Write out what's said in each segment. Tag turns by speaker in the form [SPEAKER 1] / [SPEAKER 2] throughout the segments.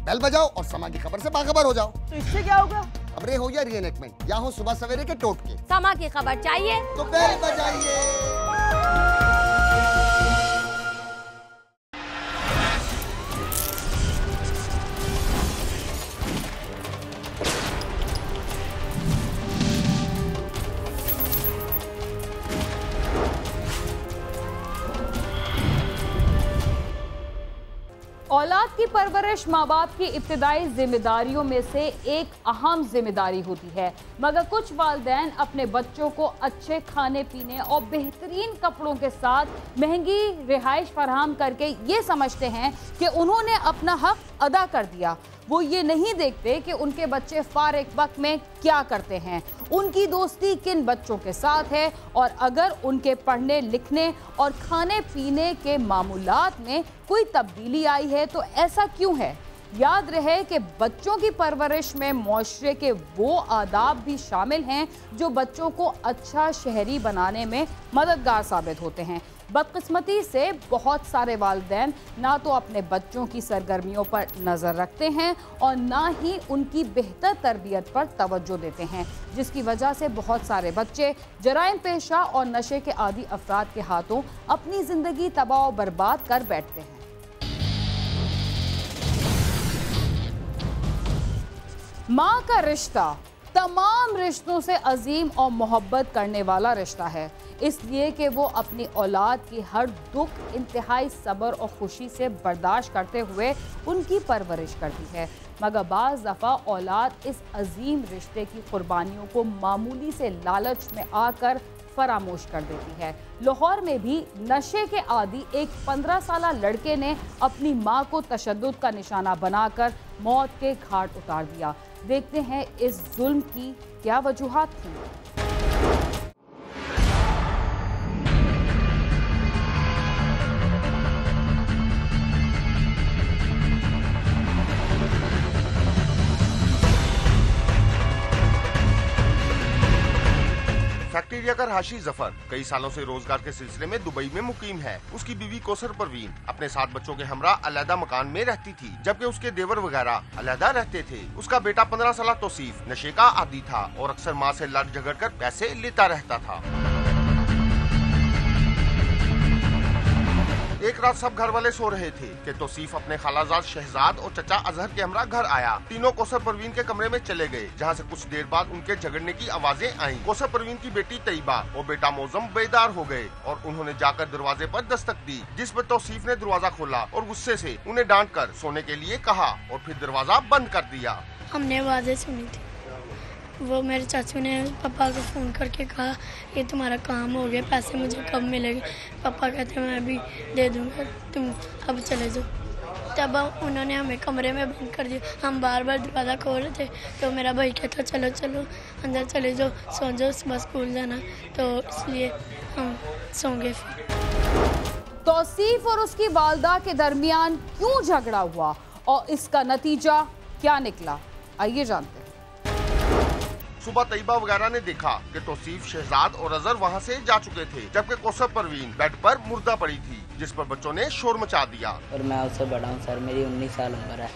[SPEAKER 1] Bell बजाओ और समा की खबर से बाखबर हो जाओ।
[SPEAKER 2] तो इससे क्या होगा?
[SPEAKER 1] खबरें हो या रीएनएक्टमेंट या हो सुबह सवेरे के टोटके,
[SPEAKER 3] समा की खबर चाहिए
[SPEAKER 1] तो बेल बजाइए।
[SPEAKER 4] औलाद की परवरिश माँ बाप की इब्तिदाई जिम्मेदारियों में से एक अहम जिम्मेदारी होती है, मगर कुछ वालिदैन अपने बच्चों को अच्छे खाने पीने और बेहतरीन कपड़ों के साथ महंगी रिहाइश फराहम करके ये समझते हैं कि उन्होंने अपना हक अदा कर दिया। वो ये नहीं देखते कि उनके बच्चे फारिग वक्त में क्या करते हैं, उनकी दोस्ती किन बच्चों के साथ है और अगर उनके पढ़ने लिखने और खाने पीने के मामूलात में कोई तब्दीली आई है तो ऐसा क्यों है। याद रहे कि बच्चों की परवरिश में मुआशरे के वो आदाब भी शामिल हैं जो बच्चों को अच्छा शहरी बनाने में मददगार साबित होते हैं। बदकिस्मती से बहुत सारे वालिदैन ना तो अपने बच्चों की सरगर्मियों पर नज़र रखते हैं और ना ही उनकी बेहतर तरबियत पर तवज्जो देते हैं, जिसकी वजह से बहुत सारे बच्चे जराइम पेशा और नशे के आदी अफराद के हाथों अपनी ज़िंदगी तबाह और बर्बाद कर बैठते हैं। माँ का रिश्ता तमाम रिश्तों से अजीम और मोहब्बत करने वाला रिश्ता है, इसलिए कि वो अपनी औलाद की हर दुख इंतहाई सब्र और खुशी से बर्दाश्त करते हुए उनकी परवरिश करती है। मगर बाज़ दफ़ा औलाद इस अजीम रिश्ते की कुर्बानियों को मामूली से लालच में आकर फरामोश कर देती है। लाहौर में भी नशे के आदी एक 15 साला लड़के ने अपनी मां को तशद्दुद का निशाना बनाकर मौत के घाट उतार दिया। देखते हैं इस जुल्म की क्या वजूहात थी।
[SPEAKER 5] फैक्ट्री रियाकर हाशी जफर कई सालों से रोजगार के सिलसिले में दुबई में मुकीम है। उसकी बीवी कौसर परवीन अपने 7 बच्चों के हमरा अलहदा मकान में रहती थी, जबकि उसके देवर वगैरह अलहदा रहते थे। उसका बेटा 15 साल तौसीफ नशे का आदी था और अक्सर माँ से लड़ झगड़ कर पैसे लेता रहता था। एक रात सब घर वाले सो रहे थे कि तौसीफ अपने खालाजाद शहजाद और चचा अजहर के हमरा घर आया। तीनों कौसर परवीन के कमरे में चले गए, जहां से कुछ देर बाद उनके झगड़ने की आवाजें आईं। कौसर परवीन की बेटी तैयबा और बेटा मौजम बेदार हो गए और उन्होंने जाकर दरवाजे पर दस्तक दी, जिस पर तौसीफ ने दरवाजा खोला और गुस्से से उन्हें डांट कर सोने के लिए कहा और फिर दरवाजा बंद कर दिया।
[SPEAKER 6] हमने आवाजें सुनी थी, वो मेरे चाचू ने पापा को फ़ोन करके कहा ये तुम्हारा काम हो गया, पैसे मुझे कब मिलेंगे। पापा कहते मैं अभी दे दूँगा, तुम अब चले जाओ। तब उन्होंने हमें कमरे में बंद कर दिया। हम बार बार दरवाज़ा खोल रहे थे तो मेरा भाई कहता चलो चलो अंदर चले जाओ, सो जाओ, सुबह स्कूल जाना, तो इसलिए हम सो गए। फिर
[SPEAKER 4] तौसीफ और उसकी वालदा के दरमियान क्यों झगड़ा हुआ और इसका नतीजा क्या निकला, आइए जानते हैं।
[SPEAKER 5] सुबह तैयबा वगैरह ने देखा कि तौसीफ शहजाद और अजहर वहाँ से जा चुके थे, जबकि कौसर परवीन बेड पर मुर्दा पड़ी थी, जिस पर बच्चों ने शोर मचा दिया।
[SPEAKER 7] और मैं उससे बड़ा हूँ सर, मेरी 19 साल उम्र है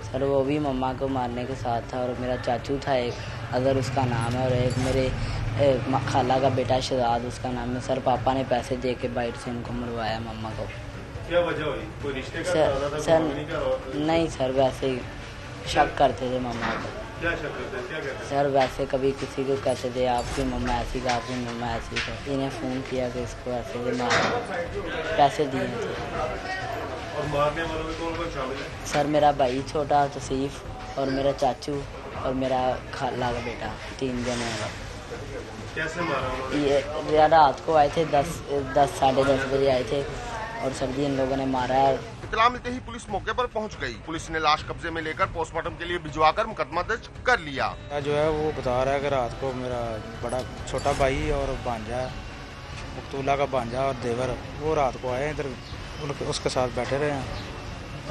[SPEAKER 7] सर। वो भी मम्मा को मारने के साथ था और मेरा चाचू था एक, अजहर उसका नाम है, और एक मेरे खाला का बेटा शहजाद उसका नाम है सर। पापा ने पैसे दे के बाइट से उनको मरवाया मम्मा को।
[SPEAKER 8] क्या वजह हुई? कोई रिश्ते का
[SPEAKER 7] सर नहीं सर, वैसे ही शक करते थे मम्मा को।
[SPEAKER 8] क्या शक करते थे? क्या कहते?
[SPEAKER 7] सर वैसे कभी किसी को कहते थे आपकी मम्मा ऐसी का, आपकी मम्मा ऐसी का। इन्हें फ़ोन किया कि इसको ऐसे मारा, पैसे दिए थे।
[SPEAKER 8] और मारने वालों में कौन कौन शामिल है?
[SPEAKER 7] सर मेरा भाई छोटा तौसीफ और मेरा चाचू और मेरा खाला का बेटा, 3 जने हैं।
[SPEAKER 8] कैसे मारा उन्होंने?
[SPEAKER 7] ये रात को आए थे, 10 साढ़े 10 बजे आए थे और सर जी इन लोगों ने मारा है।
[SPEAKER 5] इत्तला मिलते ही पुलिस मौके पर पहुंच गई। पुलिस ने लाश कब्जे में लेकर पोस्टमार्टम के लिए भिजवाकर मुकदमा दर्ज कर लिया।
[SPEAKER 9] जो है वो बता रहा है कि रात को मेरा बड़ा छोटा भाई और भांजा, मुक्तुल्ला का भांजा और देवर, वो रात को आए इधर, उसके साथ बैठे रहे हैं।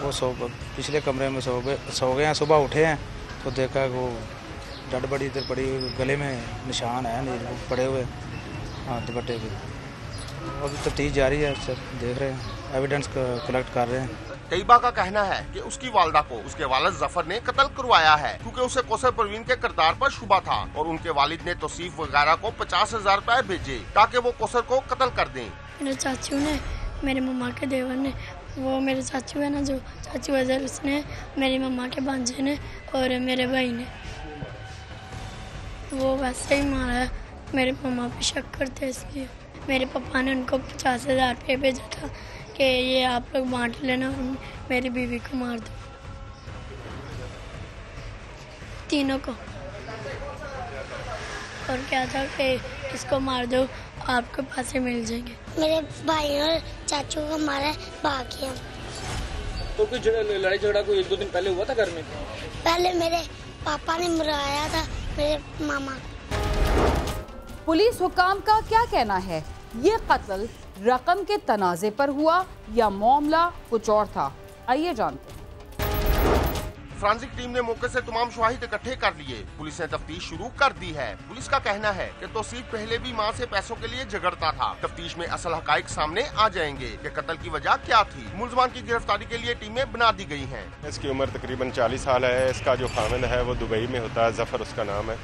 [SPEAKER 9] वो पिछले कमरे में सो गए हैं। सुबह उठे हैं तो देखा वो डड बड़ी इधर पड़ी, गले में निशान है नील पड़े हुए, हाँ दुपट्टे के। अभी तफ्तीश जारी है सर, देख रहे हैं, एविडेंस कलेक्ट कर रहे हैं।
[SPEAKER 5] तैयबा का कहना है कि उसकी वालदा को उसके वालिद जफर ने कत्ल करवाया है, क्योंकि उसे कौसर परवीन के किरदार पर शुबा था और उनके वालिद ने तौसीफ वगैरह को 50,000 रुपए भेजे ताकि वो कौसर को कत्ल कर दें।
[SPEAKER 6] मेरे चाचू ने, मेरे मम्मा के देवर ने, वो मेरे चाचू है ना, जो चाचू अजहर, उसने, मेरी मम्मा के भांजे ने और मेरे भाई ने, वो वैसे ही मारा है। मेरे मम्मा पे शक करते इसलिए मेरे पापा ने उनको 50,000 रुपये भेजा था कि ये आप लोग बांट लेना और मेरी बीवी को मार दो, तीनों को। और क्या था कि इसको मार दो, आपको पैसे मिल जाएंगे।
[SPEAKER 2] मेरे भाई और चाचू को मारा, भाग गया।
[SPEAKER 3] तो कुछ लड़ाई झगड़ा कोई 1-2 दिन पहले हुआ था घर में?
[SPEAKER 2] पहले मेरे पापा ने मराया था मेरे मामा।
[SPEAKER 4] पुलिस हुकाम का क्या कहना है? ये कत्ल रकम के तनाजे पर हुआ या मामला कुछ और था? आइए जानते हैं।
[SPEAKER 5] फोरेंसिक टीम ने मौके से तमाम शवाहिद इकट्ठे कर लिए। पुलिस ने तफ्तीश शुरू कर दी है। पुलिस का कहना है कि तौसीफ पहले भी मां से पैसों के लिए झगड़ता था। तफ्तीश में असल हकाइक सामने आ जाएंगे कि कत्ल की वजह क्या थी। मुलजमान की गिरफ्तारी के लिए टीमें बना दी गई हैं।
[SPEAKER 8] इसकी उम्र तकरीबन 40 साल है। इसका जो खामिद है वो दुबई में होता है, जफर उसका नाम है।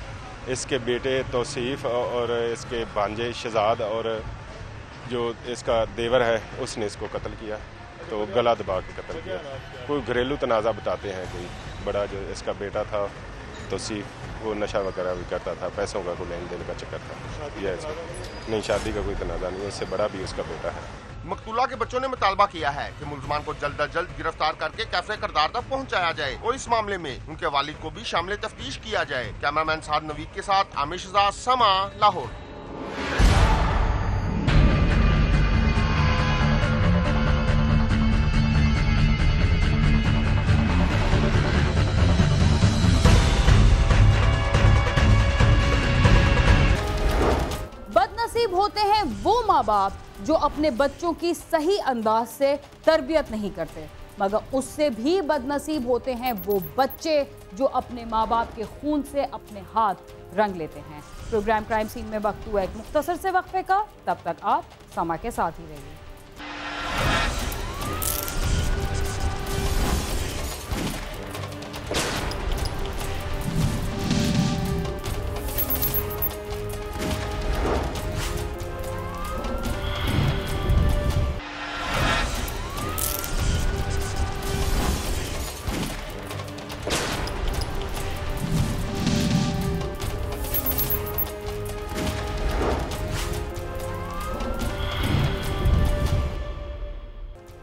[SPEAKER 8] इसके बेटे तौसीफ और इसके भांजे शहजाद और जो इसका देवर है उसने इसको कत्ल किया, तो गला दबा के कत्ल किया। कोई घरेलू तनाज़ा बताते हैं, कोई बड़ा जो इसका बेटा था तौसीफ, वो नशा वगैरह भी करता था, पैसों का कोई लेन देन का चक्कर था। यह इसका नहीं, शादी का कोई तनाज़ा नहीं है, इससे बड़ा भी उसका बेटा है।
[SPEAKER 5] मकतूला के बच्चों ने मुतालबा किया है कि मुलजमान को जल्द अज जल्द गिरफ्तार करके कैफे करदार तक पहुंचाया जाए और इस मामले में उनके वालिद को भी शामिल तफ्तीश किया जाए। कैमरामैन साद नवीद के साथ आमिर शहजाद, समा, लाहौर।
[SPEAKER 4] बदनसीब होते हैं वो माँ बाप जो अपने बच्चों की सही अंदाज से तरबियत नहीं करते, मगर उससे भी बदनसीब होते हैं वो बच्चे जो अपने माँ बाप के खून से अपने हाथ रंग लेते हैं। प्रोग्राम क्राइम सीन में वक्त हुआ एक मुख्तसर से वक्फे का, तब तक आप समा के साथ ही रहिए।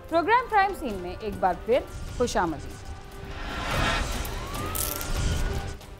[SPEAKER 4] प्रोग्राम क्राइम सीन में एक बार फिर खुशामदीद।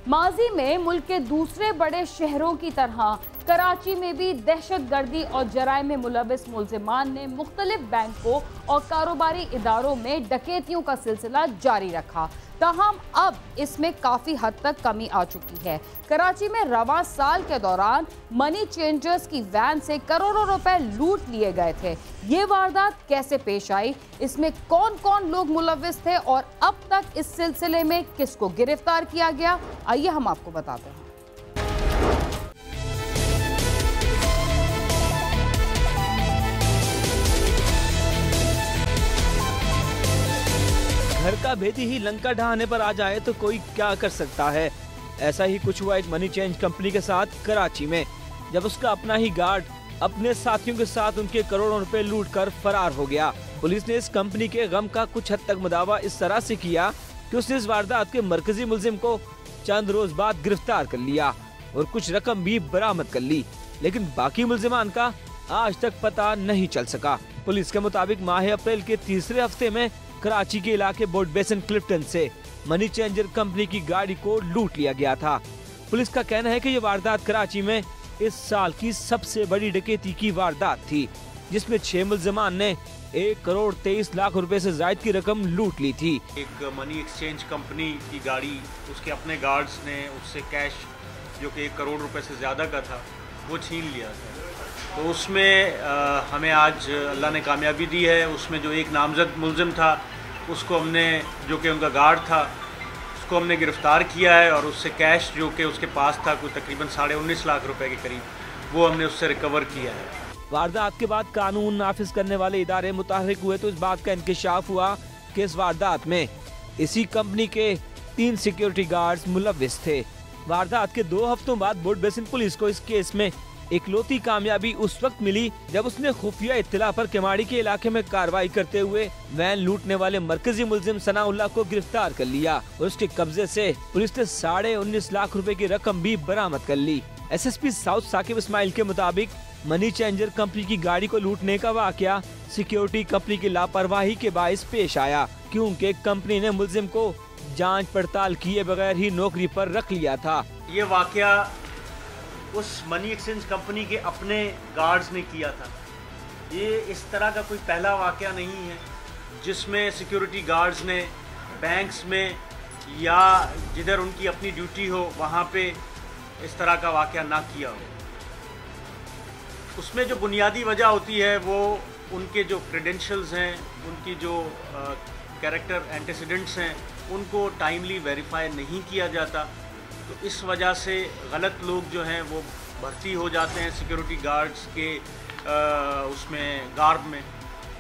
[SPEAKER 4] माजी में मुल्क के दूसरे बड़े शहरों की तरह कराची में भी दहशतगर्दी और जराइम में मुलविस मुलजिमान ने मुख्तलिफ बैंकों और कारोबारी इदारों में डकैतियों का सिलसिला जारी रखा। ताहम अब इसमें काफ़ी हद तक कमी आ चुकी है। कराची में रवां साल के दौरान मनी चेंजर्स की वैन से करोड़ों रुपए लूट लिए गए थे। ये वारदात कैसे पेश आई, इसमें कौन कौन लोग मुलविस थे और अब तक इस सिलसिले में किसको गिरफ्तार किया गया, आइए हम आपको बताते हैं।
[SPEAKER 10] घर का भेदी ही लंका ढहाने पर आ जाए तो कोई क्या कर सकता है। ऐसा ही कुछ हुआ एक मनी चेंज कंपनी के साथ कराची में, जब उसका अपना ही गार्ड अपने साथियों के साथ उनके करोड़ों रुपए लूट कर फरार हो गया। पुलिस ने इस कंपनी के गम का कुछ हद तक मुदावा इस तरह से किया कि उसने इस वारदात के मरकजी मुलजिम को चंद रोज बाद गिरफ्तार कर लिया और कुछ रकम भी बरामद कर ली, लेकिन बाकी मुलजिमान का आज तक पता नहीं चल सका। पुलिस के मुताबिक माह अप्रैल के तीसरे हफ्ते में कराची के इलाके बोर्ड बेसन क्लिफ्टन से मनी चेंजर कंपनी की गाड़ी को लूट लिया गया था। पुलिस का कहना है कि ये वारदात कराची में इस साल की सबसे बड़ी डकैती की वारदात थी, जिसमें 6 मुलजिमान ने 1 करोड़ 23 लाख रुपए से ज्यादा की रकम लूट ली थी।
[SPEAKER 11] एक मनी एक्सचेंज कंपनी की गाड़ी, उसके अपने गार्ड्स ने उससे कैश जो कि 1 करोड़ रुपए से ज़्यादा का था वो छीन लिया था। तो उसमें हमें आज अल्लाह ने कामयाबी दी है। उसमें जो एक नामजद मुलजिम था उसको हमने, जो कि उनका गार्ड था, उसको हमने गिरफ़्तार किया है और उससे कैश जो कि उसके पास था कोई तकरीबन 19.5 लाख रुपए के करीब, वो हमने उससे रिकवर किया है।
[SPEAKER 10] वारदात के बाद कानून नाफिज करने वाले इदारे मुतहरिक हुए तो इस बात का इंकशाफ हुआ के इस वारदात में इसी कंपनी के 3 सिक्योरिटी गार्ड्स मुलव्विस थे। वारदात के 2 हफ्तों बाद बोर्ड बेसिन पुलिस को इस केस में इकलौती कामयाबी उस वक्त मिली जब उसने खुफिया इत्तला पर केमाड़ी के इलाके में कार्रवाई करते हुए वैन लूटने वाले मरकजी मुलजिम सनाउल्लाह को गिरफ्तार कर लिया और उसके कब्जे से पुलिस ने 19.5 लाख रुपए की रकम भी बरामद कर ली। SSP साउथ साकिब इस्माइल के मुताबिक मनी चेंजर कंपनी की गाड़ी को लूटने का वाकया सिक्योरिटी कंपनी की लापरवाही के बाइस पेश आया, क्योंकि कंपनी ने मुलजिम को जांच पड़ताल किए बगैर ही नौकरी पर रख लिया था।
[SPEAKER 11] ये वाकया उस मनी एक्सचेंज कंपनी के अपने गार्ड्स ने किया था। ये इस तरह का कोई पहला वाकया नहीं है जिसमें सिक्योरिटी गार्ड्स ने बैंक्स में या जिधर उनकी अपनी ड्यूटी हो वहाँ पे इस तरह का वाकया ना किया हो। उसमें जो बुनियादी वजह होती है वो उनके जो क्रेडेंशियल्स हैं, उनकी जो कैरेक्टर एंटेसिडेंट्स हैं, उनको टाइमली वेरीफाई नहीं किया जाता। तो इस वजह से गलत लोग जो हैं वो भर्ती हो जाते हैं सिक्योरिटी गार्ड्स के उसमें गार्ड में,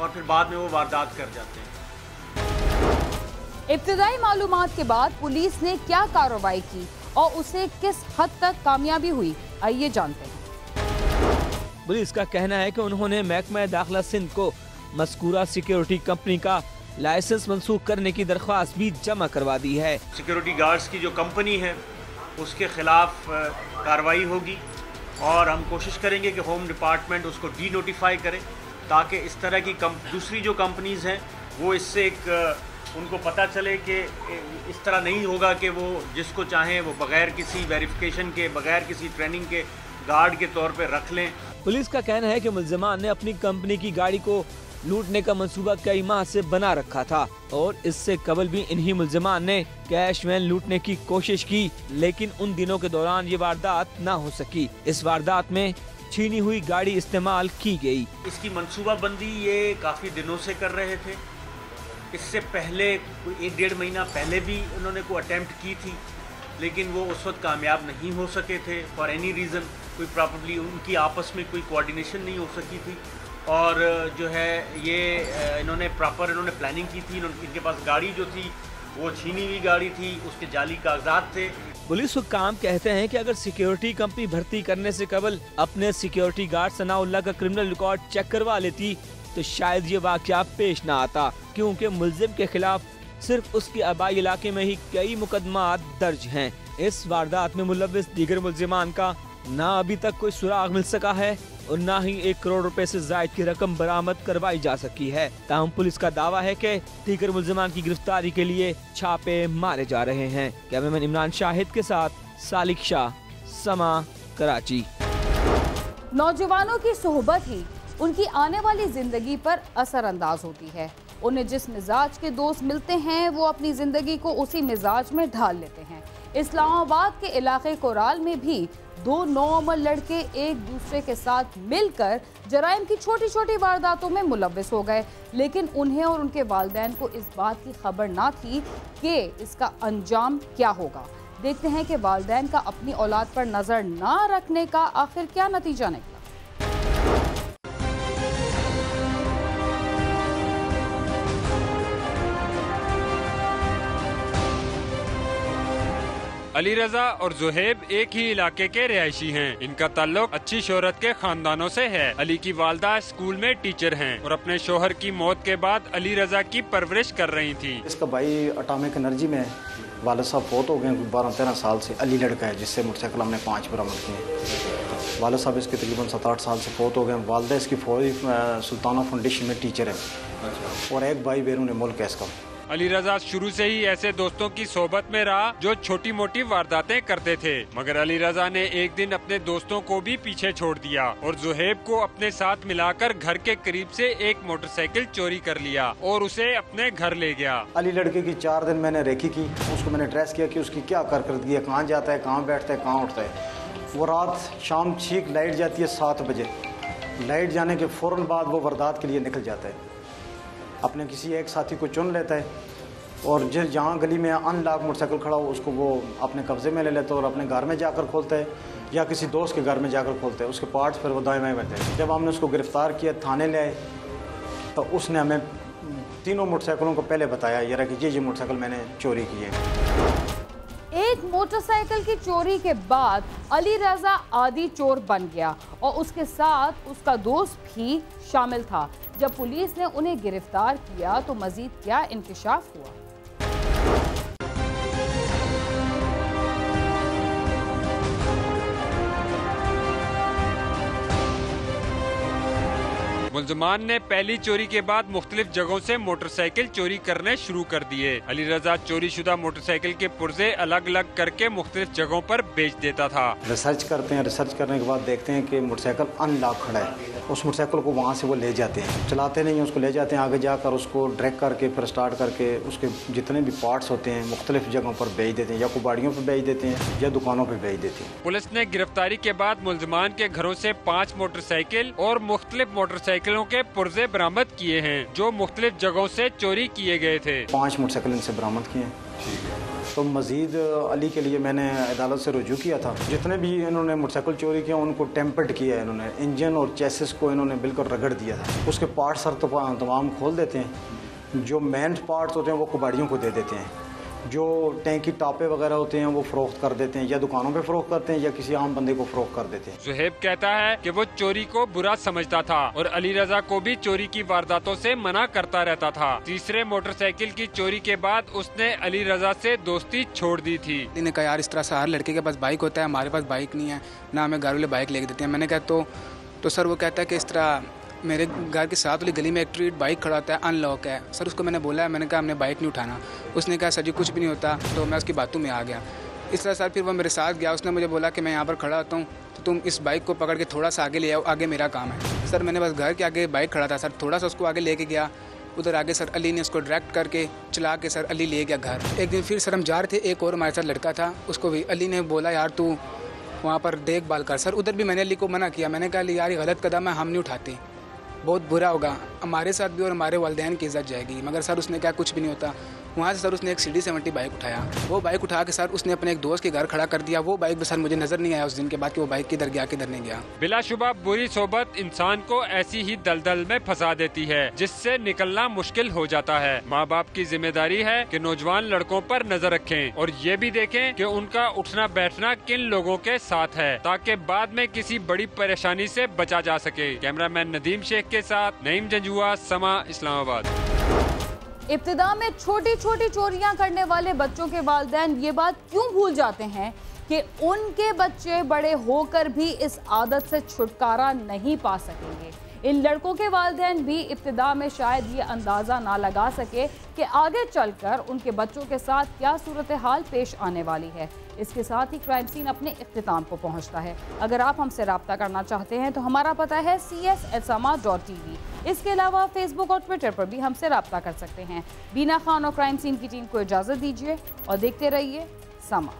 [SPEAKER 11] और फिर बाद में वो वारदात कर जाते हैं।
[SPEAKER 4] इब्तिदाई मालूमात के बाद पुलिस ने क्या कार्रवाई की और उसे किस हद तक कामयाबी हुई, आइए जानते हैं।
[SPEAKER 10] पुलिस का कहना है कि उन्होंने महकमा दाखिला सिंध को मज़कूरा सिक्योरिटी कंपनी का लाइसेंस मंसूख करने की दरख्वास्त भी जमा करवा दी है।
[SPEAKER 11] सिक्योरिटी गार्ड्स की जो कंपनी है उसके खिलाफ कार्रवाई होगी और हम कोशिश करेंगे कि होम डिपार्टमेंट उसको डी नोटिफाई करे ताकि इस तरह की दूसरी जो कंपनीज़ हैं वो इससे उनको पता चले कि इस तरह नहीं होगा कि वो जिसको चाहें वो बगैर किसी वेरिफिकेशन के, बगैर किसी ट्रेनिंग के गार्ड के तौर पे रख लें।
[SPEAKER 10] पुलिस का कहना है कि मुल्जिमान ने अपनी कंपनी की गाड़ी को लूटने का मंसूबा कई माह से बना रखा था और इससे कबल भी इन्हीं मुल्जिमान ने कैश वैन लूटने की कोशिश की, लेकिन उन दिनों के दौरान ये वारदात न हो सकी। इस वारदात में छीनी हुई गाड़ी इस्तेमाल की गई।
[SPEAKER 11] इसकी मंसूबाबंदी ये काफ़ी दिनों से कर रहे थे। इससे पहले कोई 1-1.5 महीना पहले भी उन्होंने कोई अटेम्प्ट की थी, लेकिन वो उस वक्त कामयाब नहीं हो सके थे फॉर एनी रीज़न। कोई प्रॉपर्ली उनकी आपस में कोई कोऑर्डिनेशन नहीं हो सकी थी और जो है ये इन्होंने प्लानिंग की थी। इनके पास गाड़ी जो थी वो छीनी हुई गाड़ी थी, उसके जाली कागजात थे।
[SPEAKER 10] पुलिस हुक्काम कहते हैं कि अगर सिक्योरिटी कंपनी भर्ती करने से कबल अपने सिक्योरिटी गार्ड सनाउल्लाह का क्रिमिनल रिकॉर्ड चेक करवा लेती तो शायद ये वाकया पेश न आता, क्योंकि मुलजिम के खिलाफ सिर्फ उसके आबाई इलाके में ही कई मुकदमात दर्ज हैं। इस वारदात में मुलव्विस दीगर मुलजिमान का ना अभी तक कोई सुराग मिल सका है और न ही 1 करोड़ रुपए से जायद की रकम बरामद करवाई जा सकी है। ताहम पुलिस का दावा है कि दीगर मुल्जिमान की गिरफ्तारी के लिए छापे मारे जा रहे हैं। कैमरामैन इमरान शाहिद के साथ सालिक शाह, समा, कराची।
[SPEAKER 4] नौजवानों की सोहबत ही उनकी आने वाली जिंदगी पर असरअंदाज होती है। उन्हें जिस मिजाज के दोस्त मिलते हैं वो अपनी जिंदगी को उसी मिजाज में ढाल लेते हैं। इस्लामाबाद के इलाके कोराल में भी 2 नौअमर लड़के एक दूसरे के साथ मिलकर जराइम की छोटी छोटी वारदातों में मुलव्विस हो गए, लेकिन उन्हें और उनके वालिदैन को इस बात की खबर ना थी कि इसका अंजाम क्या होगा। देखते हैं कि वालिदैन का अपनी औलाद पर नजर ना रखने का आखिर क्या नतीजा निकला।
[SPEAKER 12] अली रजा और जुहेब एक ही इलाके के रिहायशी हैं। इनका ताल्लुक अच्छी शोहरत के खानदानों से है। अली की वालदा स्कूल में टीचर हैं और अपने शोहर की मौत के बाद अली रजा की परवरिश कर रही थी।
[SPEAKER 9] इसका भाई एटॉमिक एनर्जी में वालिद साहब फौत हो गए 12-13 साल से। अली लड़का है जिससे मोटरसाइकिल हमने 5 बरामद किए। वालिद साहब इसके तकरीबन 7-8 साल से फौत हो गए। वालदा इसकी फौजी सुल्ताना फाउंडेशन में टीचर है और एक भाई बैरून मुल्क है इसका।
[SPEAKER 12] अली रजा शुरू से ही ऐसे दोस्तों की सोबत में रहा जो छोटी मोटी वारदातें करते थे, मगर अली रजा ने एक दिन अपने दोस्तों को भी पीछे छोड़ दिया और जुहेब को अपने साथ मिलाकर घर के करीब से एक मोटरसाइकिल चोरी कर लिया और उसे अपने घर ले गया।
[SPEAKER 9] अली लड़के की 4 दिन मैंने रेकी की, उसको मैंने ट्रेस किया कि उसकी क्या कारकर्दगी है, कहाँ जाता है, कहाँ बैठता है, कहाँ उठता है। वो रात शाम ठीक लाइट जाती है 7 बजे। लाइट जाने के फौरन बाद वो वारदात के लिए निकल जाता है। अपने किसी एक साथी को चुन लेता है और जिस जहाँ गली में अनलॉक मोटरसाइकिल खड़ा हो उसको वो अपने कब्जे में ले लेता है और अपने घर में जाकर खोलता है या किसी दोस्त के घर में जाकर खोलता है। उसके पार्ट्स फिर वो दाएं बाएं बहते हैं। जब हमने उसको गिरफ्तार किया, थाने ले आए, तो उसने हमें तीनों मोटरसाइकिलों को पहले बताया ये रहा कि ये मोटरसाइकिल मैंने चोरी की है।
[SPEAKER 4] एक मोटरसाइकिल की चोरी के बाद अली रजा आदि चोर बन गया और उसके साथ उसका दोस्त भी शामिल था। जब पुलिस ने उन्हें गिरफ्तार किया तो मजीद क्या इंकशाफ हुआ।
[SPEAKER 12] मुल्ज़िमान ने पहली चोरी के बाद मुख्तलिफ जगहों से मोटरसाइकिल चोरी करने शुरू कर दिए। अली रजा चोरी शुदा मोटरसाइकिल के पुर्जे अलग अलग करके मुख्तलिफ जगहों पर बेच देता था।
[SPEAKER 9] रिसर्च करते हैं, रिसर्च करने के बाद देखते हैं कि मोटरसाइकिल अनलॉक खड़ा है। उस मोटरसाइकिल को वहाँ से वो ले जाते हैं, चलाते नहीं हैं, उसको ले जाते हैं आगे जाकर उसको ड्रैग करके फिर स्टार्ट करके उसके जितने भी पार्ट्स होते हैं मुख्तलिफ जगहों पर बेच देते हैं, या कुबाड़ियों पर बेच देते हैं या दुकानों पर बेच देते हैं।
[SPEAKER 12] पुलिस ने गिरफ्तारी के बाद मुल्ज़िमान के घरों से 5 मोटरसाइकिल और मुख्तलिफ मोटरसाइकिलों के पुर्जे बरामद किए हैं जो मुख्तलिफ जगहों से चोरी किए गए थे।
[SPEAKER 9] 5 मोटरसाइकिल इनसे बरामद किए। तो मजीद अली के लिए मैंने अदालत से रुजू किया था। जितने भी इन्होंने मोटरसाइकिल चोरी किया उनको टेम्पर्ड किया है इन्होंने, इंजन और चेसिस को इन्होंने बिल्कुल रगड़ दिया था। उसके पार्ट सर तमाम खोल देते हैं, जो मेन पार्ट्स होते हैं वो कुबाड़ियों को दे देते हैं, जो टैंकी टापे वगैरह होते हैं वो फरोख्त कर देते हैं, या दुकानों पे फरोख्त करते हैं या किसी आम बंदे को फरोख्त कर देते हैं।
[SPEAKER 12] ज़ुहैब कहता है कि वो चोरी को बुरा समझता था और अली रजा को भी चोरी की वारदातों से मना करता रहता था। तीसरे मोटरसाइकिल की चोरी के बाद उसने अली रजा से दोस्ती छोड़ दी थी।
[SPEAKER 13] इन्हें कहा यार इस तरह से हर लड़के के पास बाइक होता है, हमारे पास बाइक नहीं है, ना हमें घर वाले बाइक लेके देते हैं। मैंने कहा तो सर वो कहता है कि इस तरह मेरे घर के साथ वाली गली में एक ट्रीट बाइक खड़ा होता है, अनलॉक है। सर उसको मैंने बोला है, मैंने कहा हमने बाइक नहीं उठाना। उसने कहा सर जी कुछ भी नहीं होता। तो मैं उसकी बातों में आ गया। इस तरह सर फिर वो मेरे साथ गया, उसने मुझे बोला कि मैं यहाँ पर खड़ा होता हूँ तो तुम इस बाइक को पकड़ के थोड़ा सा आगे ले आओ, आगे मेरा काम है। सर मैंने बस घर के आगे बाइक खड़ा था, सर थोड़ा सा उसको आगे लेके गया, उधर आगे सर अली ने उसको डायरेक्ट करके चला के सर अली ले गया घर। एक दिन फिर सर हम जा रहे थे, एक और हमारे साथ लड़का था, उसको भी अली ने बोला यार तू वहाँ पर देखभाल कर। सर उधर भी मैंने अली को मना किया, मैंने कहा अली यार ये गलत कदम है, हम नहीं उठाते, बहुत बुरा होगा हमारे साथ भी और हमारे वालिदैन की इज्जत जाएगी। मगर सर उसने कहा कुछ भी नहीं होता। वहाँ से सर उसने एक CD70 बाइक उठाया, वो बाइक उठा के सर उसने अपने एक दोस्त के घर खड़ा कर दिया। वो बाइक भी सर मुझे नजर नहीं आया उस दिन के बाद कि वो बाइक किधर गया किधर नहीं गया।
[SPEAKER 12] बिलाशुबा बुरी सोबत इंसान को ऐसी ही दलदल में फंसा देती है जिससे निकलना मुश्किल हो जाता है। माँ बाप की जिम्मेदारी है कि नौजवान लड़कों पर नजर रखें और ये भी देखें कि उनका उठना बैठना किन लोगों के साथ है ताकि बाद में किसी बड़ी परेशानी से बचा जा सके। कैमरामैन नदीम शेख के साथ नईम जंजुआ, समा, इस्लामाबाद।
[SPEAKER 4] इब्तिदा में छोटी छोटी चोरियां करने वाले बच्चों के वालिदैन ये बात क्यों भूल जाते हैं कि उनके बच्चे बड़े होकर भी इस आदत से छुटकारा नहीं पा सकेंगे। इन लड़कों के वालिदैन भी इब्तिदा में शायद ये अंदाज़ा ना लगा सके कि आगे चलकर उनके बच्चों के साथ क्या सूरत हाल पेश आने वाली है। इसके साथ ही क्राइम सीन अपने इख्तिताम को पहुंचता है। अगर आप हमसे रब्ता करना चाहते हैं तो हमारा पता है cs@sama.tv। इसके अलावा फेसबुक और ट्विटर पर भी हमसे रब्ता कर सकते हैं। बीना खान और क्राइम सीन की टीम को इजाज़त दीजिए और देखते रहिए समा।